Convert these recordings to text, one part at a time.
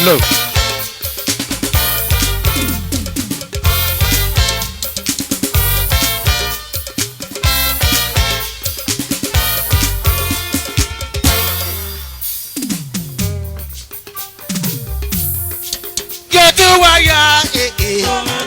low. Get to wire,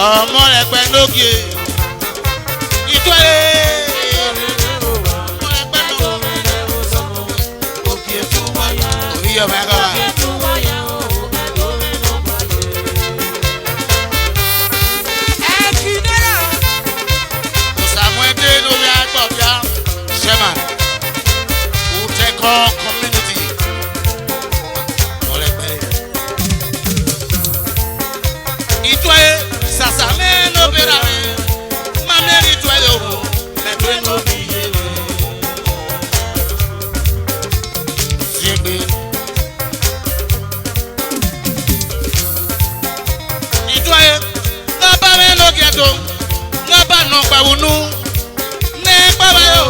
ọmọ ẹgbẹ́ lókè ìtọ́ ọmọ ẹgbẹ́ lókè orí ọmọ ẹgbẹ́ wa. Òsàmúẹ́dé lórí agbọ̀bíà sherman Uteko community ọ̀rẹ́gbẹ́ ìtọ́ sasame no berame mameri twele o metwe no biyele zimbe itwaye ngaba me no geto ngaba no pawunu ne baba yo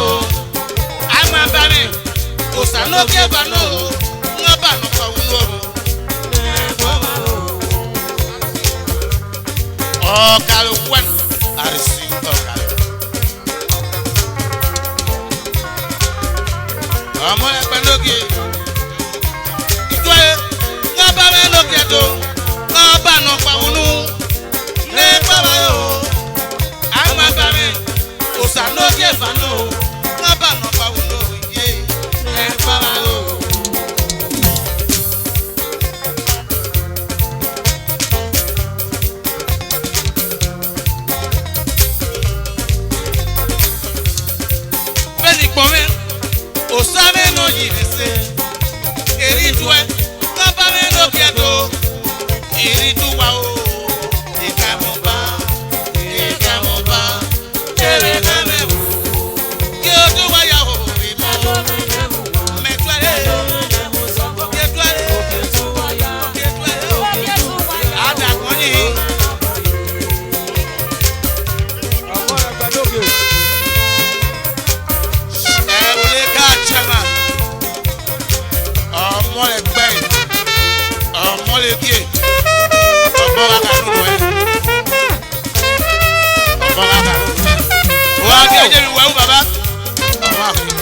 ama bane osano ke bano ngaba no pawunu Okalo one arisi okalo. Ọmọ ẹgbẹ́ lókè. Ìtúwẹ́ ngaba bẹ lókè tó ngaba nọ pàwọnú ní bàbá yóò. Àwọn àgbà mi òsà lókè fànú ngaba nọ pàwọnú yé ní bàbá yóò. Osame no yinese eritue ngabame no kieto irituwa o ikamoba tere namebu kiotuwa ya o imo metwale adakoni ọmọ ẹgbẹ́ ọmọ lèkè ọmọ akadùn ẹ ọmọ akadùn ẹ wọ́n á kí ẹjẹ́ mi wẹ́wù bàbá ọmọ akadùn.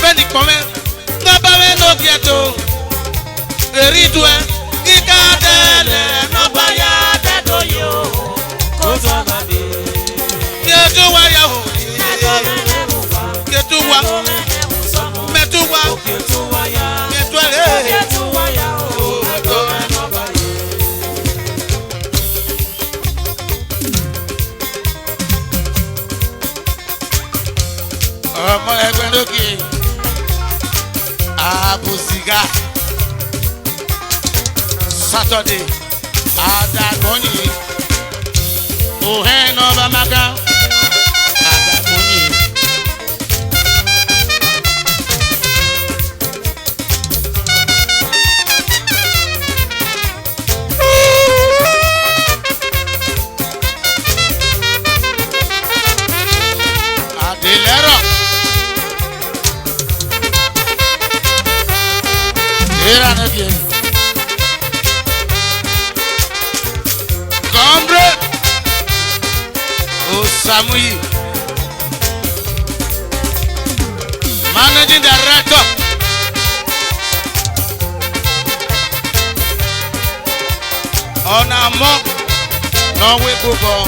Bẹ́ẹ̀ni kọ́mẹ́ nọ́bà mi ló kí ẹ tó èrí tu ẹ kíkà tẹ̀lé nọ́bà yá tẹ̀dọ̀ yìí o kó tó àgbàdì. Kí ẹ tó wáyà o. Ketuwa, metuwa, metwale, ọmọ ẹgbẹ́ lókè, àbòsígá, Saturday, àdàgbọ́nyì, òhẹ́ náà bá má ká, àdàgbọ́nyì. Samuyi, Managing Director, Onamo, Norway Google,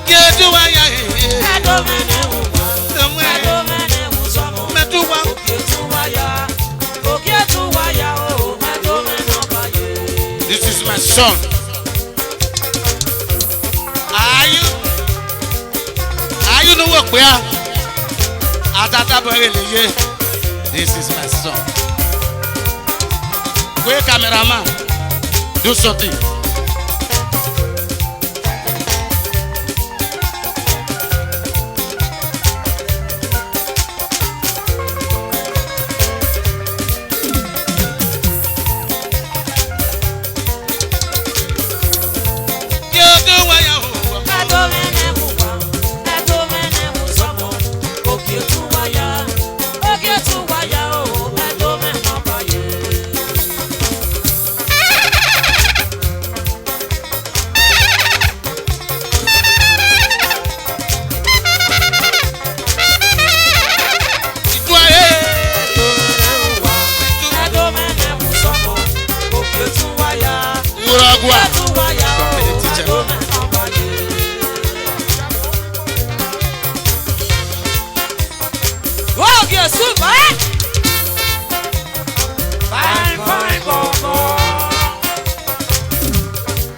Ketuwaya, this is my son. Are you know what we are? This is my son. Where cameraman? Do something.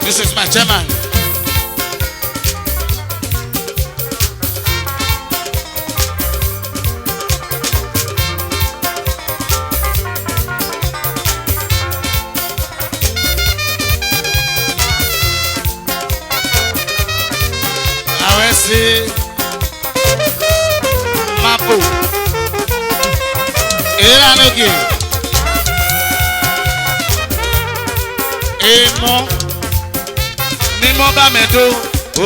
This is my chairman. I will see Mapo. Iranogi. Emo. Nimo ba medo,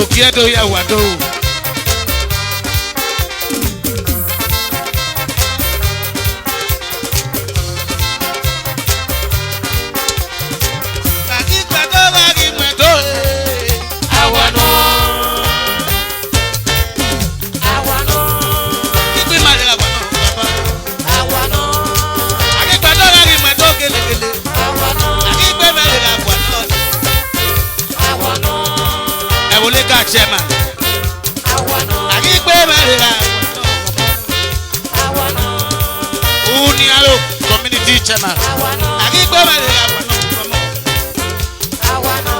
okiedo ya wado. Bagi medo, awano. Ikwe madela wano, awano. Agi bagi medo gele. Awano. Agi madela wano. Ewoleka chairman. Awano. Agigbe merela. Awano. Unialo community chairman. Awano. Agigbe merela. Awano.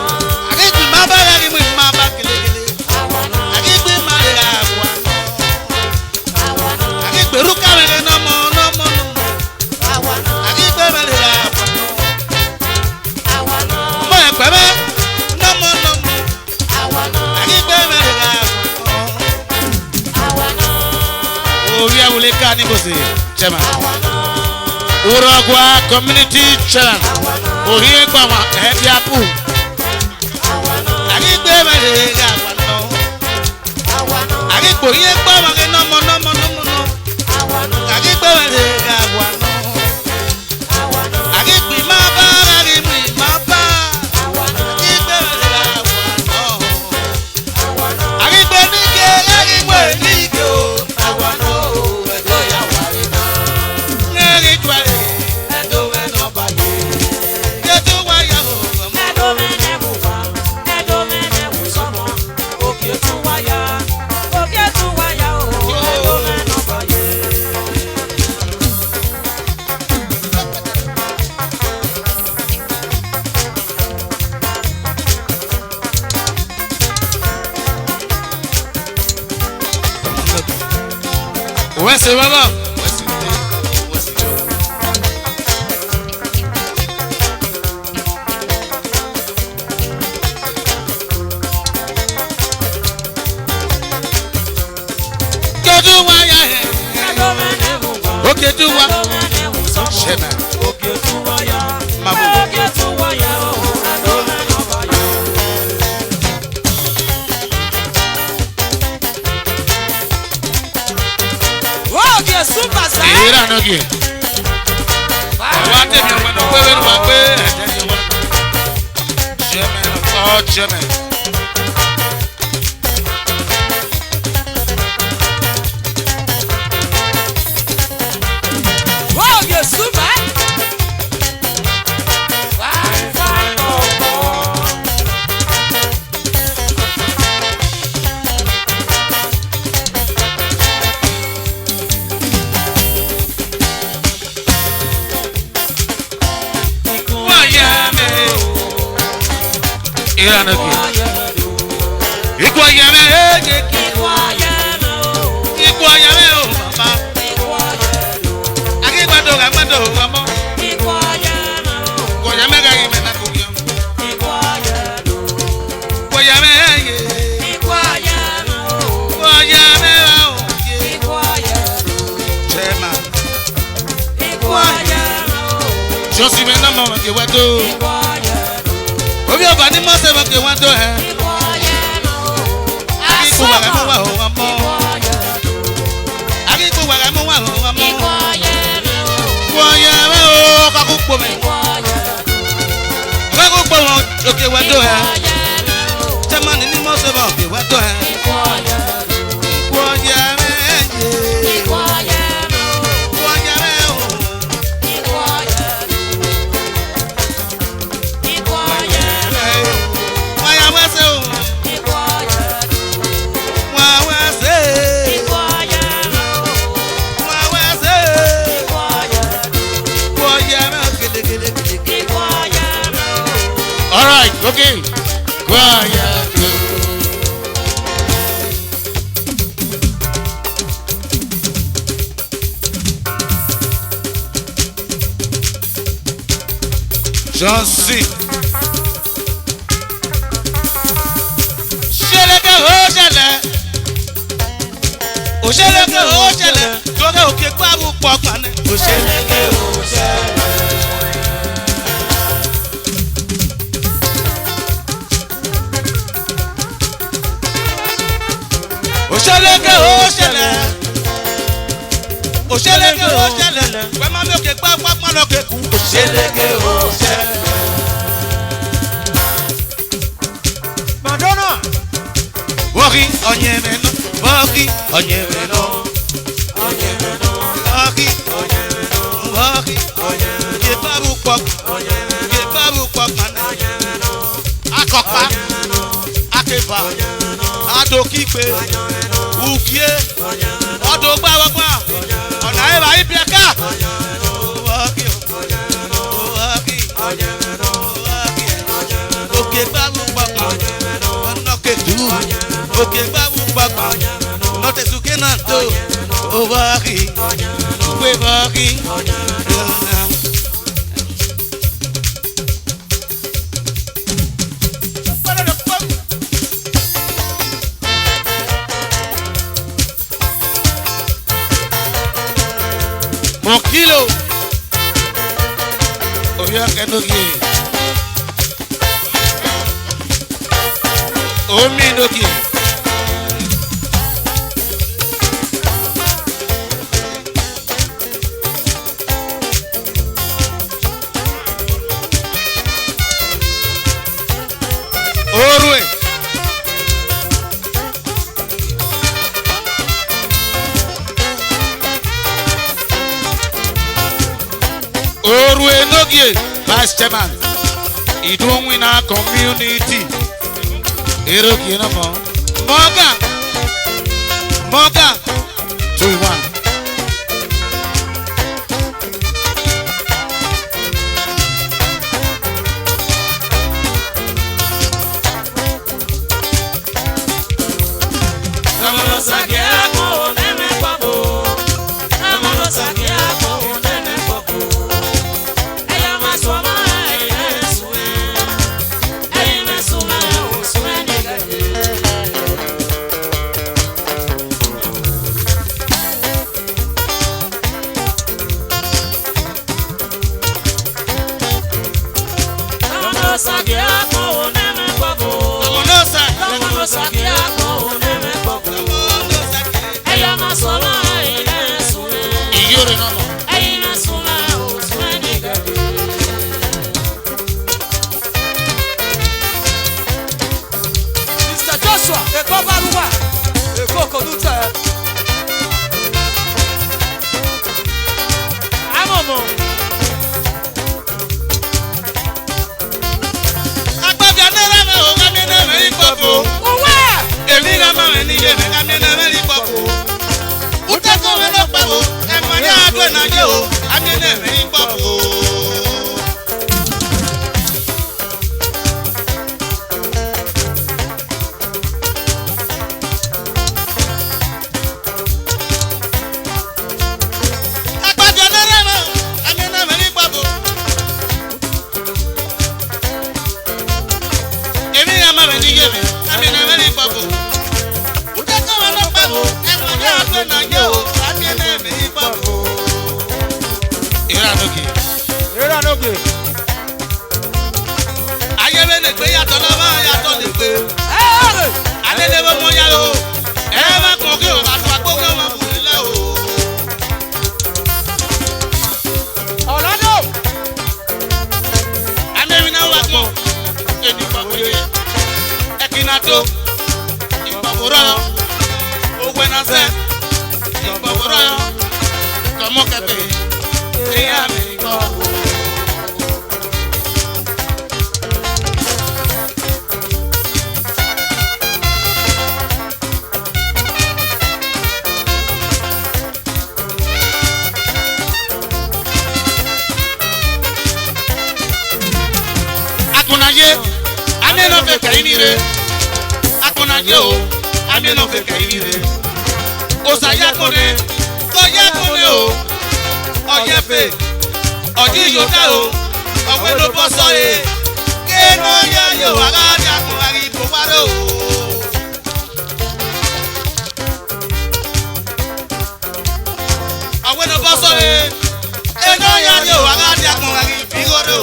Agigbe mabara ni mamba kelele. Awano. Agigbe merela. Awano. Agigbe ruka mere no mo. Awano. Agigbe merela. Awano. Mo ekpebe. Ewoleka ni bosi chairman. Uragwa community chairman. Ohiye kwa ma Ediapu. Agigbe merega wano. Agigbo hiye kwa ma ke no mo. Agigbe merega wano. Agigbi maba agigbi maba. Agigbe merega wano. Agigbe nige o. Awano. Where's the baba? Where's the Okay, do what? Shema. Okay, do what? Mabu. Okay, do what? Super sir. Ira no gi. Wa te mi won pe we wa pe eje won. Shema. Oh, shema. Iranoki. Ikuayame eje. Ikuayame o mama. Akibado gamado mama. Ikuayame gagi mena kuyo. Ikuayame ye. Ikuayame o ye. Chema. Je suis maintenant maman qui va tout. Obi ọba ni mo se mo ke wan to he. Aki ku wa mo wa ho amo. Aki ku wa mo wa ho amo. Wo ya me o ka ku po me. Ka ku po mo o ke wan to he. Chama ni mo se mo ke wan to he. Wo ya me ye. Wo ya me o. All right, okay. Quiet. J'en suis. Òṣèlékè òṣèlè torí òkè gbàgbó pọ̀ kàní. Òṣèlékè òṣèlè. Òṣèlékè òṣèlè. Òṣèlékè òṣèlè. Pẹ̀lú àmì òkè gbàgbó pọ̀ lókè kú. Òṣèlékè òṣèlè. Madonna. Wọ́ọ̀kì ọ̀nyẹ̀mẹ̀nà. Wọ́ọ̀kì ọ̀nyẹ̀mẹ̀nà. Ọ̀nyẹ̀mẹ̀nà. Wọ́ọ̀kì ọ̀nyẹ̀mẹ̀nà. Wọ́ọ̀kì ọ̀nyẹ̀mẹ̀nà. Yèbábù pọ̀. Ọ̀nyẹ̀mẹ̀nà. Yèbábù pọ̀ kàná. Ọ̀nyẹ̀mẹ̀nà. Akọ̀pá. Ọ̀nyẹ̀mẹ̀nà. Akẹfà. Ọ̀nyẹ̀mẹ̀nà. Adókígbe. Ọ̀nyẹ̀mẹ̀nà. Ùkíé. Ọ̀nyẹ̀mẹ̀nà. Ọ̀dọ̀gbàwọ̀gbà. Ọ̀nà ẹ̀rọ ayíbiẹ̀ká. Ọ̀nyẹ̀mẹ̀nà. Wọ́ọ̀kì. Ọ̀nyẹ̀mẹ̀nà. Wọ́ọ̀kì. Ọ̀nyẹ̀mẹ̀nà. Wọ́ọ̀kì. Ọ̀nyẹ̀mẹ̀nà. Òkè gbàgbó pọ̀. Ọ̀nyẹ̀mẹ̀nà. Ọ̀nàkẹ́dù. Òkè gbàgbó pọ̀. Note suke nanto. Wọ́ọ̀kì. Wọ́ọ̀kì. Mon kilo. Oya kenoki. Omi noki. Orue. Orue Nogie, Vice Chairman. He don't win our community. Eroki no more. Morgan. 2-1. mo kepe iya mi go akunaje ame no fe kainire akunaje o ame no fe kainire osaya kone o oyefe oji yoda o owe no boso e ke no ya yo aga ja ko ari bo waro owe no boso e no ya yo aga ja ko ari bigoro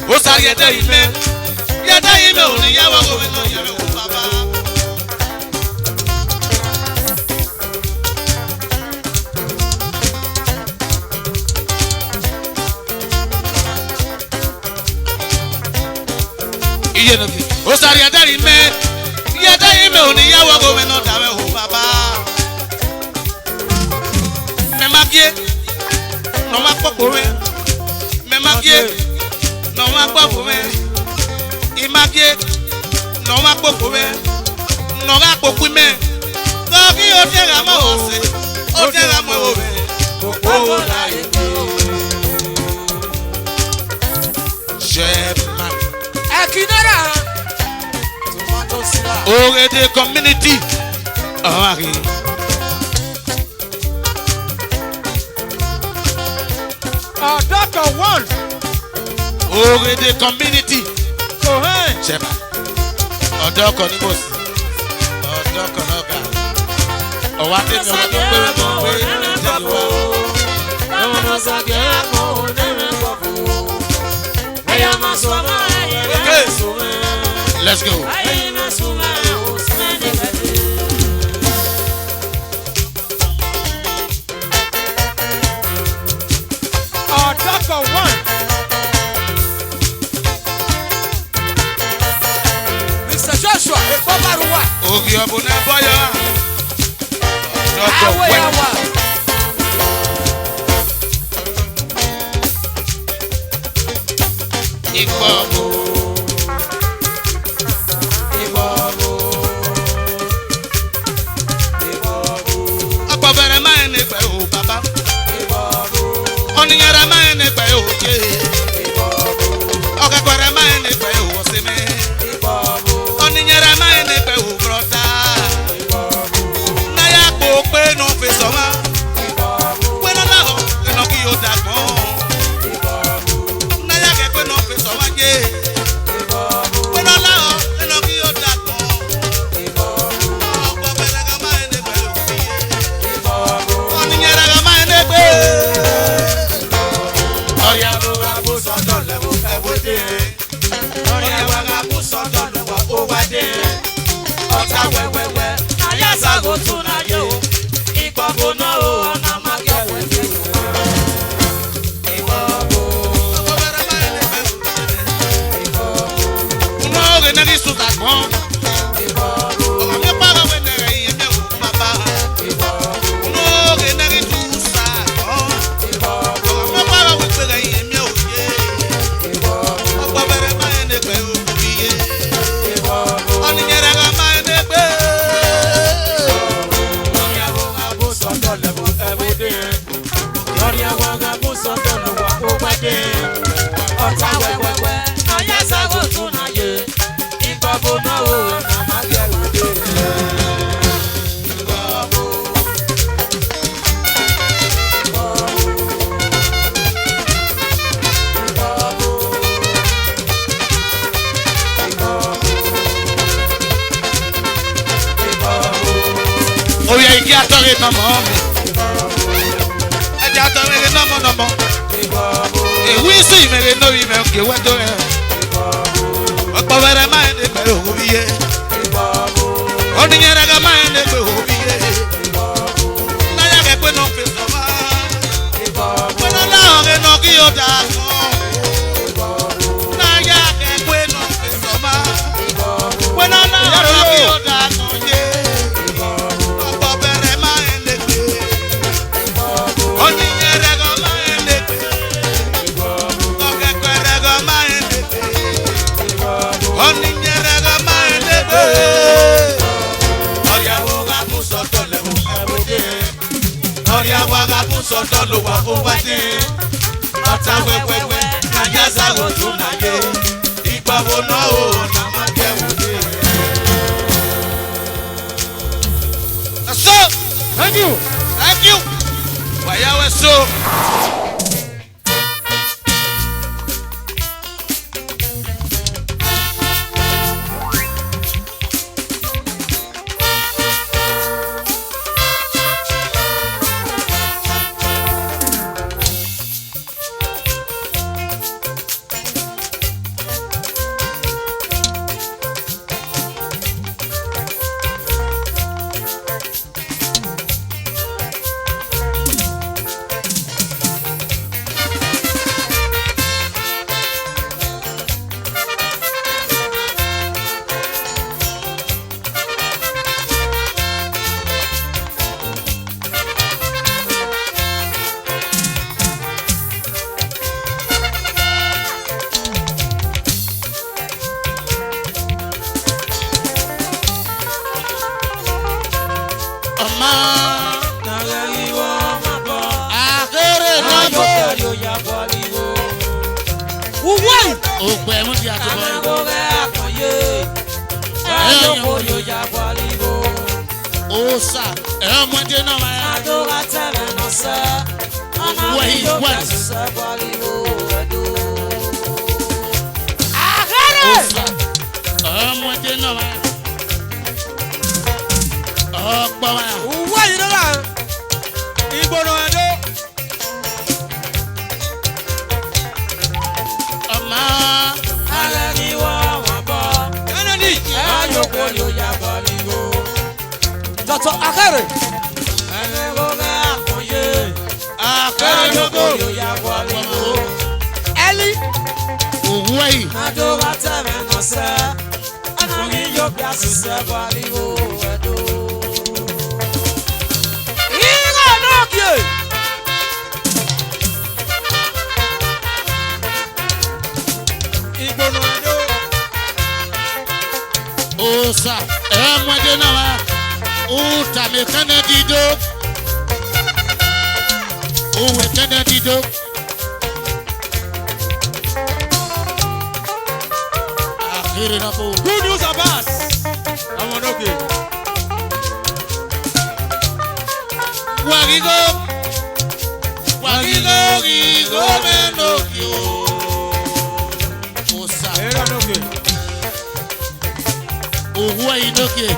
o sa yede ime o ni yawo go no yawo baba iye no fi o sa yede ime o ni yawo go no dawe o baba me ma bie no ma popo me ma bie no ma popo image no ma popo no ga popo me go ki o te ga mo ose o te ga mo o be popo la iko jema Akinara tomato sila ore de community ari Doctor one ore de community Cheba. Odo ko ni mo si. Odo ko no ga. O wa te mi o to pe mo pe te wa. No no sa ke ko ne me ko fu. Aya ma so ma Okay. Let's go. Aya ma so ma o se ne ga. Doctor one Joshua, Babaruwa. Ogi obune boyo. Doctor Wen. Ibobo. Apa bere ma ene pe o baba. Oninyara ma ene pe o je. Oga kwere ma ene pe o seme. Oninyere ma ene pe o brota na ya po pe no fe so ma we no la ho no ki o da gbon na ya ke pe no fe so ma je we no la ho no ki o da gbon ọkọ bere ga ma ene pe o fi oninyere ga ma ene pe oya lo ga bo so do le bo e bo de oya wa ga bo so do le o wa de ọta wewewe na ya zago tun na yo igbogbo na o na ma ge wewe igbogbo no ge na risu ta gbon igbogbo o mi pa wa we na yin me o baba igbogbo no ge na risu sa gbon igbogbo o mi pa wa we pe yin me o ye igbogbo o bere ma ene pe o biye igbogbo oninyere ga ma ene pe ọ̀tá wẹ́wẹ́wẹ́ ayé sáwọ́ tún náà yé ìgbàgbọ́ náà ó nà má yẹ òde. Oye igi atọ́rẹ́ nọmọ mi ẹja atọ́rẹ́ nọmọ ewu isi imere n'oyi me nke wedo ya ọkpọwere ma ene pe obiye oninyere ga ma ene pe obiye na ya ga pe no pe so ma bueno la ore no ki o da na ya ga pe no pe so ma bueno la ore no ki o da Oni nyere ga maelebe. Oya wo ga mu soto le wo ebode. Oya wa ga mu soto lo wa fo wade. Ota wewewe na yaza wo tun na ye. Igba wo na o na ma je wo de. So, thank you. Thank you. Waya we so. Good news or bad? I'm on okay. Wagigo, gigo menokyo. Osa. Era okay. Ohuwa inoke.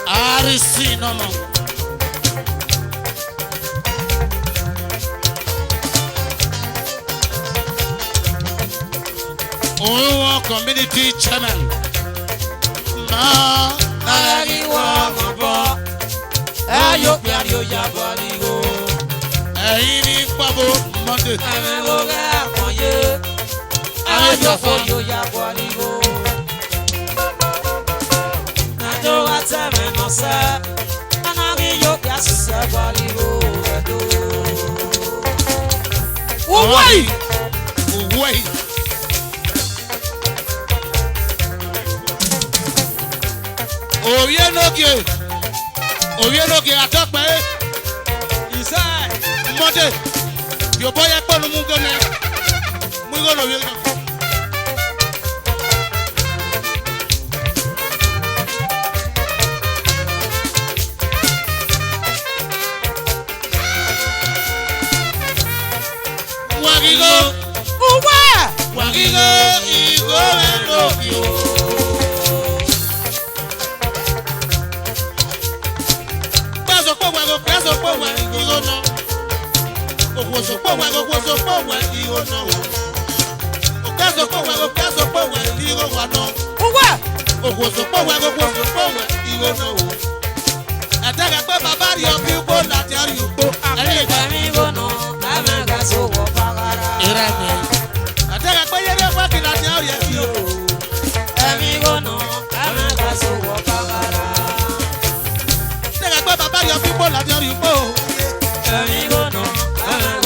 Arisi nomo. Owa community chairman. Ma Nagi wa mabo. Ayo piario ya baligo. Aini pabo Monday. Amengo ga koye. Ayo foyo ya baligo. Nado atame no sa. Anagi yo piasisa baligo. Uwai. Oye no que atapa Isa. Monday. Yo voy a poner un gane. Muy bueno bien. Wagigo y Gobenokyo. Paso power, digo no. Ojo power, digo no. Ocaso power, digo no. Ojo power, digo no. Ataga pa babari obibo la tiari upo. Amigo no, amaga so pagara. Irame. Ataga pa yere pa ki la tiari yo. Amigo no, amaga so pagara. Ataga pa babari obibo la tiari upo. Amigo no, amaga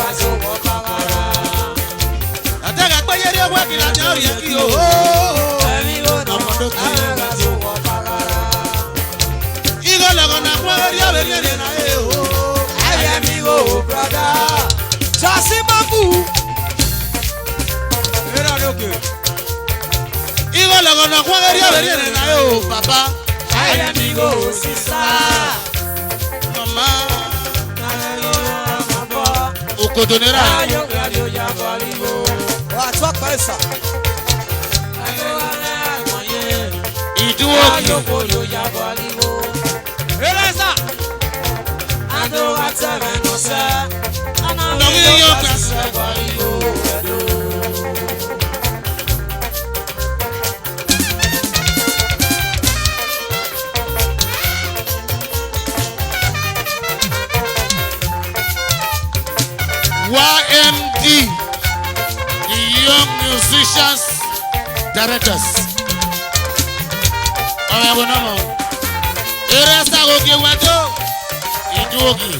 ọ̀rẹ́ kí o. Igó lọ́gọ́ náà fún ọ̀rẹ́ ọ̀rẹ́ rẹ̀ náà ẹ̀ o. Igó lọ́gọ́ náà fún ọ̀rẹ́ ọ̀rẹ́ rẹ̀ náà ẹ̀ o bàbá. Mama. Okodonera. Ìdúró kì. Lọ́wọ́ yóò gbà. YMD, the Young Musicians Directors. Ọ̀rẹ́ wọn náà mọ̀. Eré sàgòkè wájú ìdúrókì.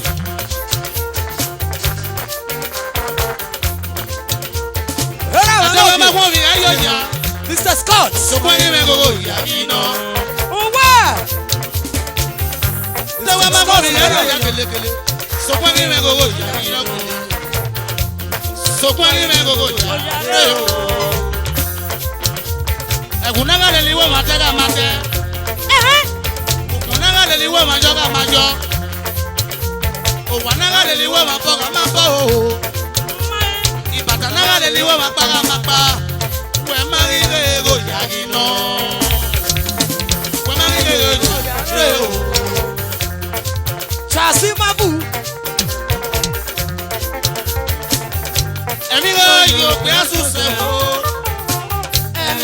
Àtẹ̀wé máa fún mi ayọ̀ yá. Mr. Scott. Sọ̀kọ́ yín mẹ́ gbogbo ìyá yín náà. Àtẹ̀wé máa fún mi ayọ̀ yá kelekele. Sọ̀kọ́ yín mẹ́ gbogbo ìyá yín náà. Sọ̀kọ́ yín mẹ́ gbogbo ìyá yín náà. Ẹ̀kún náà lè ní wọ́n máa tẹ́ ká máa tẹ́. Òkun náà lè ní wọ́n máa jọ ká máa jọ. Òwà náà lè ní wọ́n máa bọ̀ ká máa bọ̀ o. Ìbàtà náà lè ní wọ́n máa pa ká máa pa. Wẹ́ máa rí ego ìyá yín náà. Wẹ́ máa rí ego ìyá yín náà. Ẹ̀mí ló yóò pé àsòsò.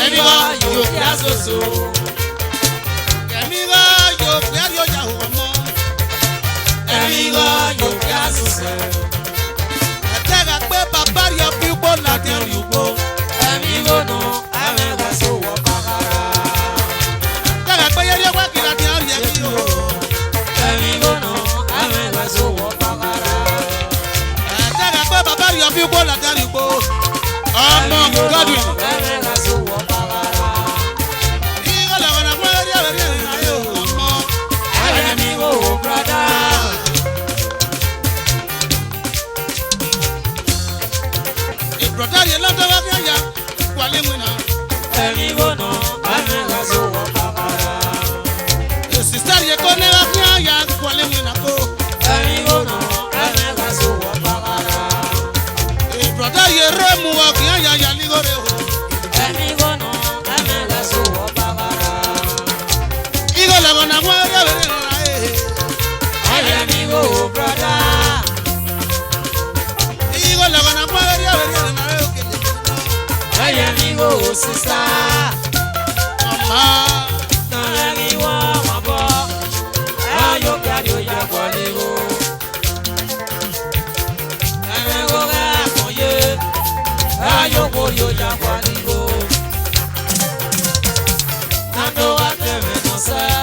Ẹ̀mí ló yóò pé àsòsò. Ẹ̀mí ló yóò pé àyọ̀jà ọmọ. Ẹ̀mí ló yóò pé àsòsò. Ẹ̀tẹ́gà pé bàbá yọ pípọ̀ láti ẹ̀rù gbó. Ẹ̀tẹ́gà pé yẹ́rẹ́ wá kí láti ẹ̀rù yẹ kí o. Ẹ̀tẹ́gà pé bàbá yọ pípọ̀ láti ẹ̀rù gbó. Ọmọ Godwin. Brother, you love the way you are. Wale mwina. Sister, you go never cry. Wale mwina ko. Brother, you remu wa kiya ya ligore ho. Igo la gona mwa ya bere na Igo la gona mwa ya bere na Sister, Mama.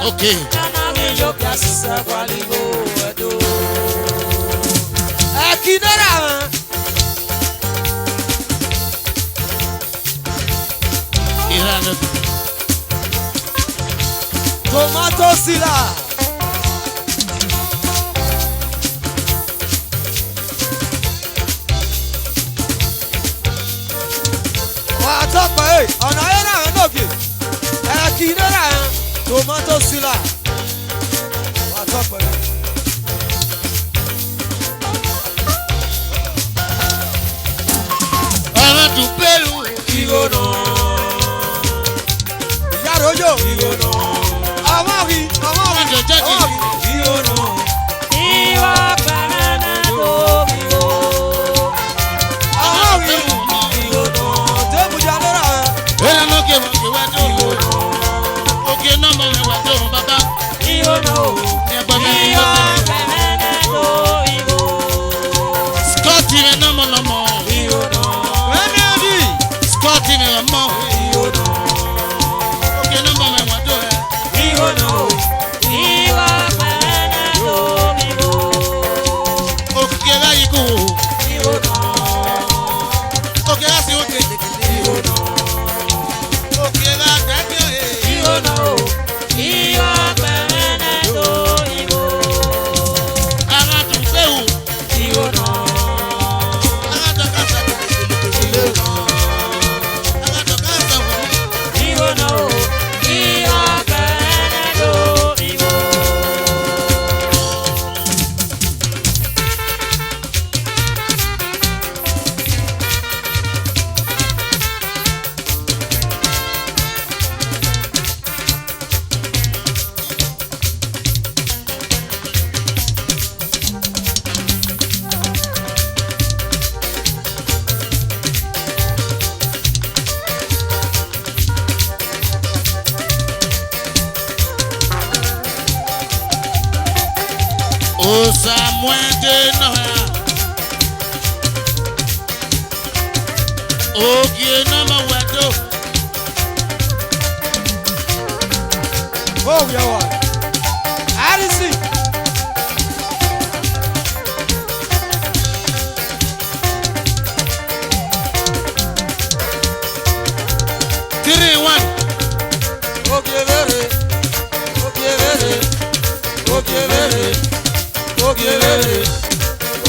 Okay. Tomato sila. Wà á tọ́pọ̀ ẹ̀ ọ̀nà ayé náà lókè ẹ̀kì náírà tomato sila. Wà á tọ́pọ̀ ẹ̀. Ọ̀rọ̀ dùn pẹ̀lú Ìgò náà. Ìyá rojo. Ìgò náà. Ọmọ mi. jẹ́jì. Ìgò náà. Ìwà pẹ̀lẹ́ náà tó mi wò. Ọmọ mi. Ìgò náà. Tẹ́bù jà lọ́ra. Bẹ́ẹ̀ ló ké wọ́n ké wá tó. Òkè nọ́mbà rẹ̀ wá tó bàbá. Ìgò náà. Ẹ̀gbọ́n mi ní Ìwà ọ̀sẹ̀. pẹ̀lẹ́ náà tó ìwò. Skọ́ọ̀tì rẹ̀ nọ́mọ̀ lọ́mọ. Ìgò náà. Skọ́ọ̀tì rẹ̀ mọ́. Ìgò náà. Òkè nọ́mbà rẹ̀ wá tó ẹ̀. Ìgò náà. Ìwà pẹ̀lẹ́ náà tó ìwò. Òkè láyé kò wò. Ìgò náà. Òkè á sì òkè. Ìgò náà. mwende na ogie na mawedo Oh, yeah, what? I didn't see. Three, one. Okay, very. Okay, very. Okay, very. Okay, very.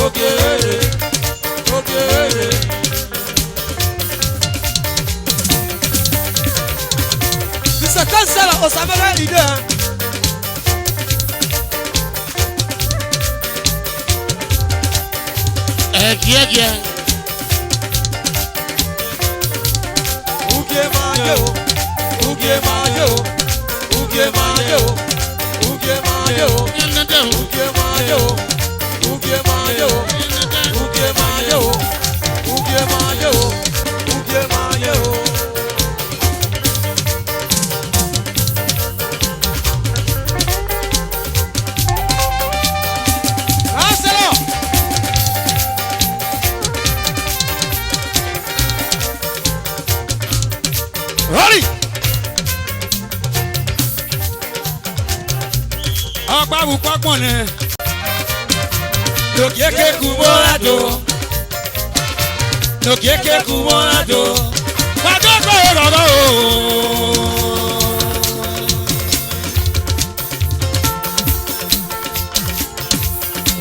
Okay, very. Okay, very. Mr. Kansala Osamara Ida. Egie. Uge mayo. Uge mayo. Uge mayo. Uge mayo. Uge mayo. Uge mayo. Uge mayo. Uge mayo. Uge mayo. Hurry! Ọ̀pá-bù pọ́pọ̀n ni lòkèké kú mọ́ràdó lòkèké kú mọ́ràdó pàdókò rọ̀rọ̀ o.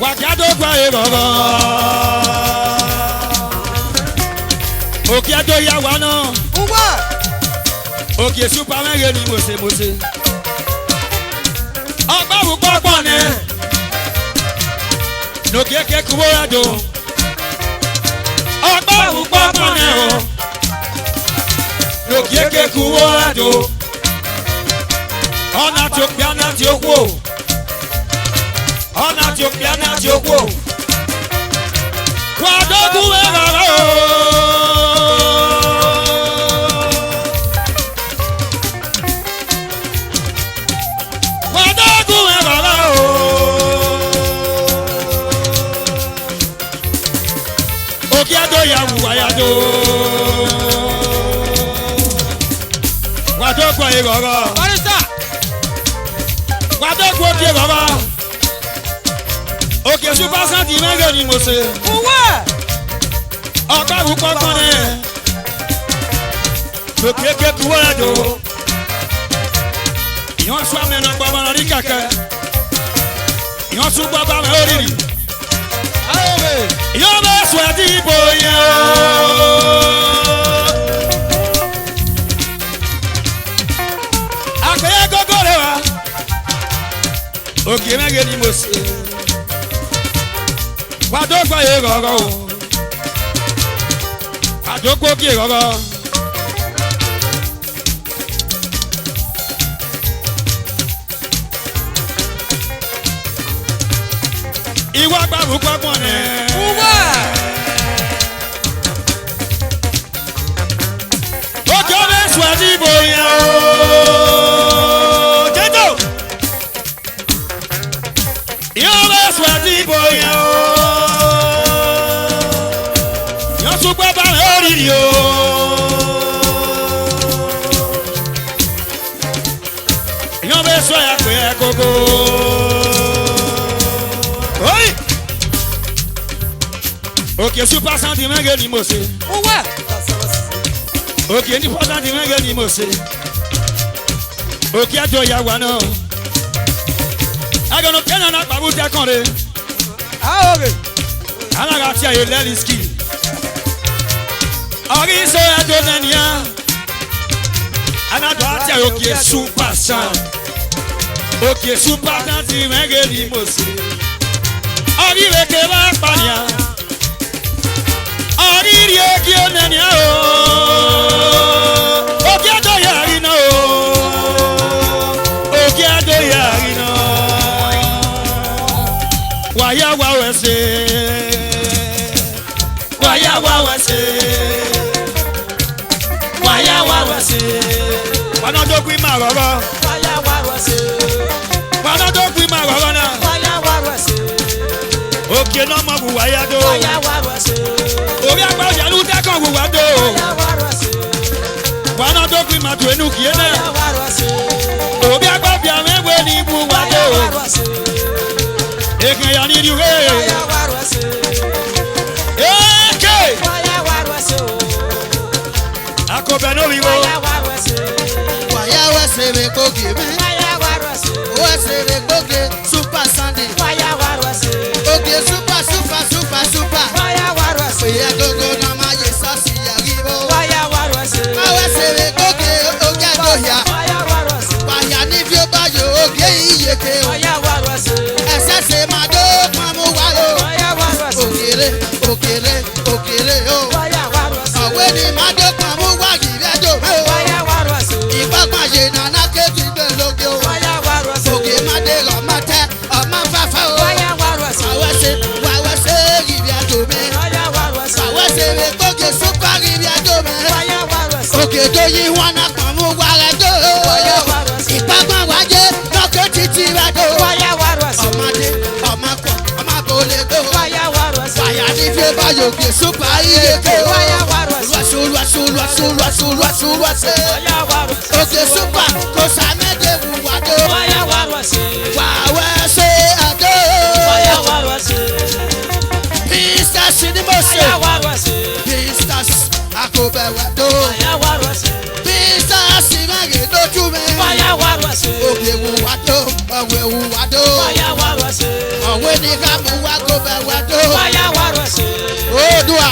Wàgádógbà rọ̀rọ̀ òkè àjọ ìyá wa náà òkè súpà mẹ́rin ni mọ̀sẹ̀mọ̀sẹ̀. Ọ̀pá-bù pọ́pọ̀n ni lòkèké kú mọ́ràdó ọ̀pá-bù pọ́pọ̀n ni o lòkèké kú mọ́ràdó ọ̀nà tí ó pẹ́ ọ̀nà tí ó kú ọ̀nà tí ó pẹ́ ọ̀nà tí ó kú wàdógún rọ̀rọ̀ o. Wàyàdó wàdógbò ìrọ̀rọ̀ wàdógbò òkè rọ̀rọ̀ òkè súpásánti mẹ́rin ni mo ṣe ọ̀pá-bù pọ́pọ̀n ni lòkèké kú wàyàdó ìyọ́n sún àmì ẹ̀nà pọ̀mọ́nà ní kẹ̀kẹ́ ìyọ́n sún gbọ́bá mẹ́ òrìrì. Yóò bẹ sùn àti ìbò yẹn o. Àpèyẹ gógó rẹ wá. Òkè mẹ́gẹ́ ni mo ṣe. Wàdógbò yẹ rọ̀rọ̀ o. Wàdógbò kì í rọ̀rọ̀. Ìwà gbàgbọ́ pọ́pọ̀n ni. Òkè ọbẹ̀ sùn àti ìbò yẹn o. Jẹ́jọ́. Ìyá ọbẹ̀ sùn àti ìbò yẹn o. Yọ̀ọ́ tún gbọ́ bá rẹ̀ òrìrì o. Ìyá ọbẹ̀ sọ ya pé ẹ kókó. Òkè súpásánti mẹ́rin ni mo ṣe. Òkè ní pọ́sánti mẹ́rin ni mo ṣe. Òkè àjọ ìyàwó náà. Agolo kẹ́nà náà pàbó tẹ́kàn rẹ̀. Alága tí a yẹ lẹ́rìí ski. Ọ̀rí sọ ẹjọ́ nẹ́nìyà. Alága tí a yẹ òkè súpásán. Òkè súpásánti mẹ́rin ni mo ṣe. Ọ̀rí rẹ̀ kẹ́ bá pànìyàn. Ọ̀rìrì òkè ọ̀nẹ́ni o, òkè àdó yàrá iná o, òkè àdó yàrá iná. Wàyà wà wẹ̀sẹ̀, wàyà wà wẹ̀sẹ̀, wàyà wà wẹ̀sẹ̀. Wànàdógbìn máa rọ̀rọ̀, wàyà wà wẹ̀sẹ̀. Wànàdógbìn máa rọ̀rọ̀ náà, wàyà wà wẹ̀sẹ̀. òkè náà mọ̀ wùwà yá tó. Fire warose. Orí àgbà òjà ló dẹ́kọ̀ wùwà tó. Fire warose. Wàá náà tó fi màtò ẹnu kìí náà. Fire warose. Orí àgbà fi àwọn ẹgbẹ́ ní wùwà tó. Fire warose. Èkàn yà ní ìdíwé. Fire warose. Èkè. Fire warose. Àkọ́bẹ̀ náà wíwo. Fire warose. Wàyà wẹ̀sẹ̀rẹ̀ gòkè mi. Fire warose. Wẹ̀sẹ̀rẹ̀ gòkè super Sunday. Fire warose. Òkè super super super super. Fire warose. Òyà gógó náà máa yẹ sọ́ọ̀sì yàgìbò. Fire warose. Wẹ̀sẹ̀rẹ̀ gòkè òkè àgòyà. Fire warose. Wàyà ní fi ó bá yọ òkè ìyèké o. Fire warose. Ẹsẹ̀ ṣe máa dó pamọ́ wá lò. Fire warose. Òkèrè òkèrè òkèrè o. Fire warose. Ọ̀wé ni máa dó pamọ́ wá gìrẹ́ dòwe o. Fire warose. Ìpápáyé nàná kéjì gbé lóge o. Fire warose. Òkè má dé lọ má tẹ ọmọ fáfá o. Fire warose. Wàwẹ́sẹ̀ rìbí àjò mi. Fire warose. Wàwẹ́sẹ̀ rẹ̀ gbóge súpà rìbí àjò mi. Fire warose. Òkè tó yí wọn náà pọ̀ mú wa rẹ̀ dó. Fire warose. Ìpápá wájé lọ́kẹ́ títí rẹ̀ dó. Fire warose. Ọmọdé ọmọ kọ ọmọ kò lè gbó. Fire warose. Fàyà ní fi bá yòókè súpà ìyèké o. Fire warose. Lọ́sùlọ́sùlọ́sùlọ́sùlọ́sẹ̀. Fire warose. Òkè súpà kò sàmẹ́dẹ̀ wùwà dó. Fire warose. Wàwẹ́sẹ̀ àdó. Fire warose. Pistas ni mo ṣe. Fire warose. Pistas akobẹ̀wẹ̀ tó. Fire warose. Pistas mẹ́rin lójú mi. Fire warose. Òkè wùwà tó, ọ̀wẹ̀ wùwà tó. Fire warose. Ọ̀wé ní ká mú wá kobẹ̀wẹ̀ tó. Fire warose. Oòdùà.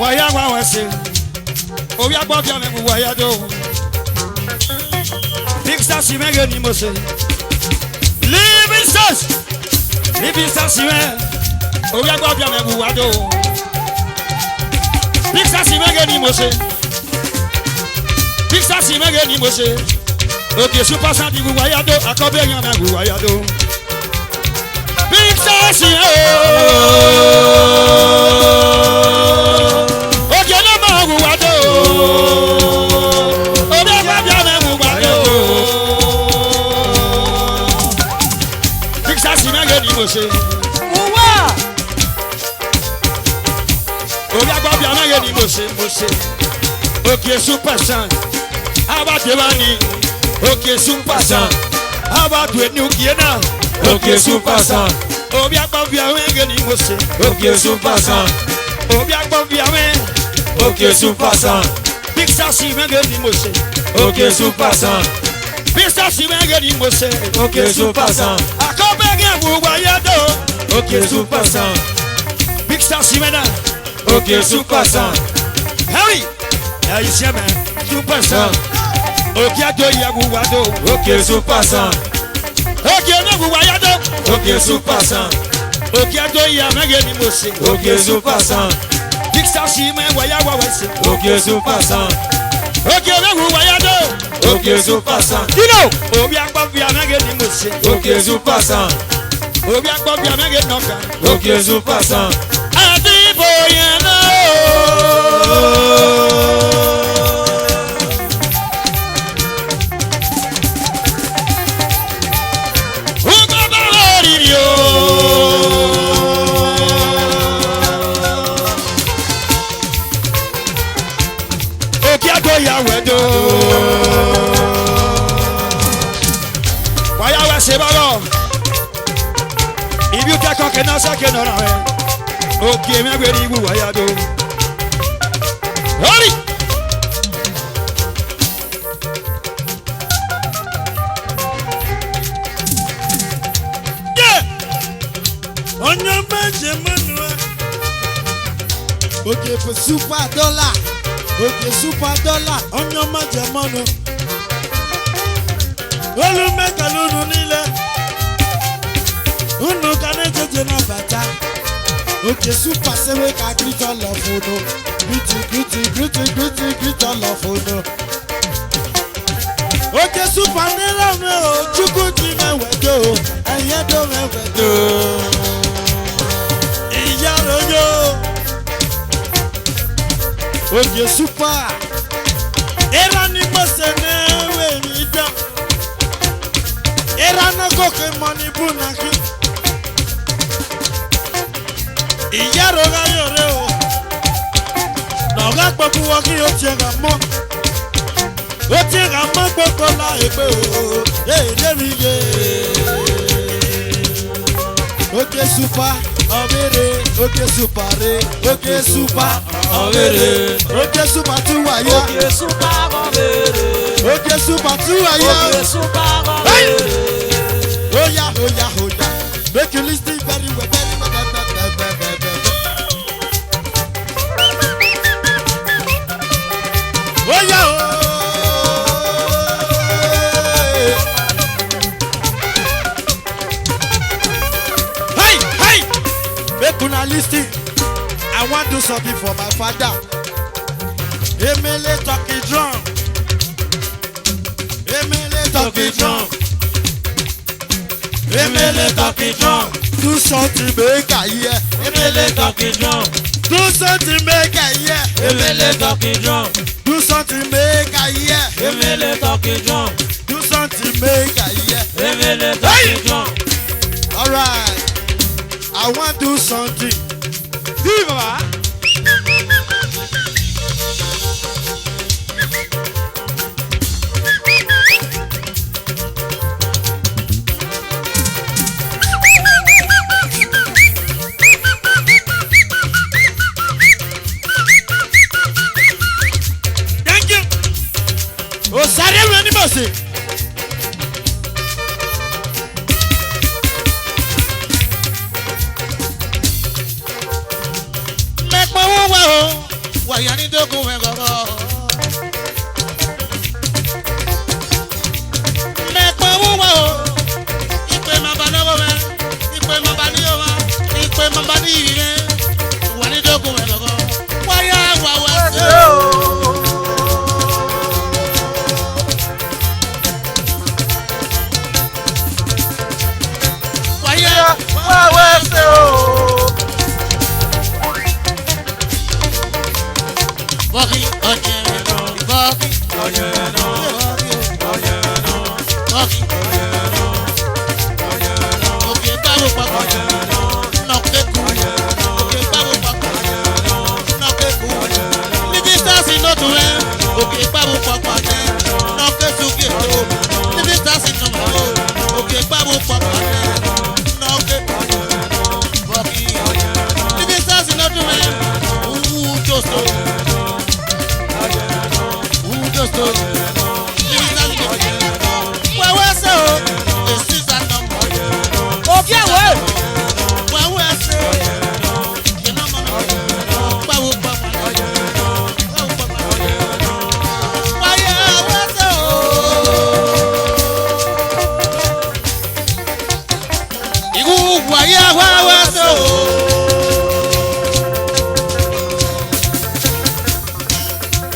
Wàyà wà wẹ̀ sí. Orí àgbà fi àwọn wùwà yá tó. Big stars mẹ́rin ni mo ṣe. Living stars. Living stars mẹ́rin. Orí àgbà fi àwọn wùwà tó. Big stars mẹ́rin ni mo ṣe. Big stars mẹ́rin ni mo ṣe. Òkè super Sunday wùwà yá tó. Àkọ́bẹ̀ yẹn náà wùwà yá tó. Big stars yẹn òkè náà máa wùwà tó. Orí àgbà fi àwọn wùwà tó. Big stars mẹ́rin ni mo ṣe. Muwa. Orí àgbà fi àwọn mẹ́rin ni mo ṣe. Òkè super Sunday. Abatẹ̀wá ni òkè super Sunday. Abatẹ̀ ní òkè náà. Òkè super Sunday. Orí àgbà fi àwọn mẹ́rin ni mo ṣe. Òkè super Sunday. Orí àgbà fi àwọn Òkè super Sunday. Big stars mẹ́rin ni mo ṣe. Òkè super Sunday. Big stars mẹ́rin ni mo ṣe. Òkè super Sunday. Àkọ́bẹ̀ yẹn wùwà yá tó. Òkè super Sunday. Big stars mẹ́rin. Òkè super Sunday. Harry, ẹ̀yin ṣẹ́ mẹ́, super Sunday. Òkè àjọ ìyàwó wa tó. Òkè super Sunday. Òkè oníwù wa yá tó. Òkè super Sunday. Òkè àjọ ìyà mẹ́rin ni mo ṣe. Òkè super Sunday. Big stars mẹ́wàá yá wà wá sí. Òkè super Sunday. Òkè oníwù wa yá tó. Òkè super Sunday. Dino, orí agbọ́fìà mẹ́rin ni mo ṣe. Òkè super Sunday. Orí agbọ́fìà mẹ́rin nọ̀kan. Òkè super Sunday. Àti ìbò yẹn náà. Yàwẹ̀dọ̀ wàyàwẹ̀ ṣe bá lọ ibi kẹ́kọ̀ọ́ kẹ́ náà sẹ́kẹ̀ náà rẹ̀ òkè mẹ́gbẹ̀ẹ́ ní ibù wàyàdọ̀ lórí. Onye méje mẹ́nu ẹ̀. Òkè fún super dollar. Òkè super dollar onye ọma jẹmọnụ olu mekele unu niile unu ka na-ejeje nabata òkè super sewe ka grito lọfunu grito lọfunu òkè super nílẹ̀ mi ò chukwu ji mewedo ẹ̀yẹ́dọ̀ mewedo ìyá rojo. Òkè super era ni mo se n'ewe mi dán Erana koke money bunaki. Iyaro ga yore o. Noga gbobu wo ki o tiega mo. O tiega mo gbogbo la egbe o. Devi ye. Oke super obere. Oke super re. Oke super obere. Oke super tu waya. Oke super obere. Oke super tu waya. Oke super obere. Oya. Make you listen very well. Oya o. Hey. Make una listen. I want to do something for my father. Emele talking drum. Emele talking drum. Emele talking drum. Do something make I hear. Emele talking drum. Do something make I hear. Emele talking drum. Do something make I hear. Emele talking drum. Do something make I hear. Emele talking drum. Alright. I want to do something. Viva! Thank you. Oh, sorry, I'm not bossy. Wàyà ní dógún ẹ̀ gọ́gọ́. Mẹ́pọ̀ wúwo o, ìpè màbá lọ́wọ́ mẹ́, ìpè màbá ní ọmọ, ìpè màbá ní ìyẹn. Wà ní dógún ẹ̀ gọ́gọ́. Wáyà wàwà ṣe o. Wáyà wàwà ṣe o. Bọ́kì ọ̀jẹ̀ náà, bọ́kì Ọ̀yẹ̀ náà. Ọ̀yẹ̀ náà. bọ́kì. Ọ̀yẹ̀ náà. Ọ̀yẹ̀ náà. Òkè báwo papọ̀, Ọ̀yẹ̀ náà. nọ̀kẹ́kù. Ọ̀yẹ̀ náà. Òkè báwo papọ̀, Ọ̀yẹ̀ náà. nọ̀kẹ́kù. Ọ̀yẹ̀ náà. Níbi sáàsì nọ́ọ̀tù rẹ̀, òkè báwo papọ̀ jẹ́, nọ̀kẹ́kù kìkọ́. Níbi sáàsì nọ̀mọ̀ o, òkè báwo papọ̀ jẹ́, nọ̀kẹ́kù. Bọ́kì. Níbi sáàsì nọ́ọ̀tù rẹ̀, wú jòsó. Wú jòsó. Níbi sáàsì nọ́ọ̀tù rẹ̀, wẹ́wẹ́ sẹ́ o, èsì sànọ́mọ̀. Òbí ẹ̀wọ̀. Wẹ́wẹ́ sẹ́ o, ìnáwó báwo papọ̀ jẹ́. Wáyé wẹ́sẹ̀ o. Ìwú wáyé wẹ́sẹ̀ o.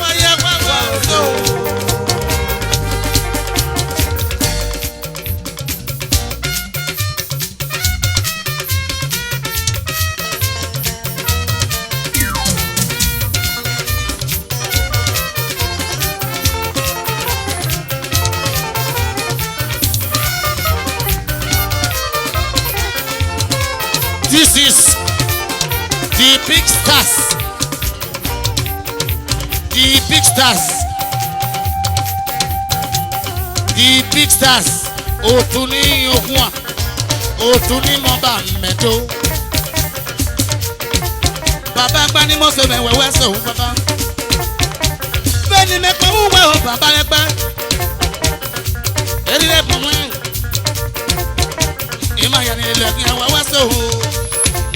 Wáyé wẹ́sẹ̀ o. This is the big stars. The big stars. The big stars. Òtún ní ogun à. Òtún ní mọ́bà mẹ́tò. Bàbá gbá ní mọ́sẹ̀ mẹ́wẹ́wẹ́ sẹ̀ òun bàbá. Bẹ́ẹ̀ni mẹ́pẹ́ wúwẹ́ o bàbá rẹ pẹ́. Èrí rẹ̀ pọ̀ mọ́ ẹ̀. Ìmọ̀ àyàn ni ilẹ̀ kí àwọn wá sẹ̀ o.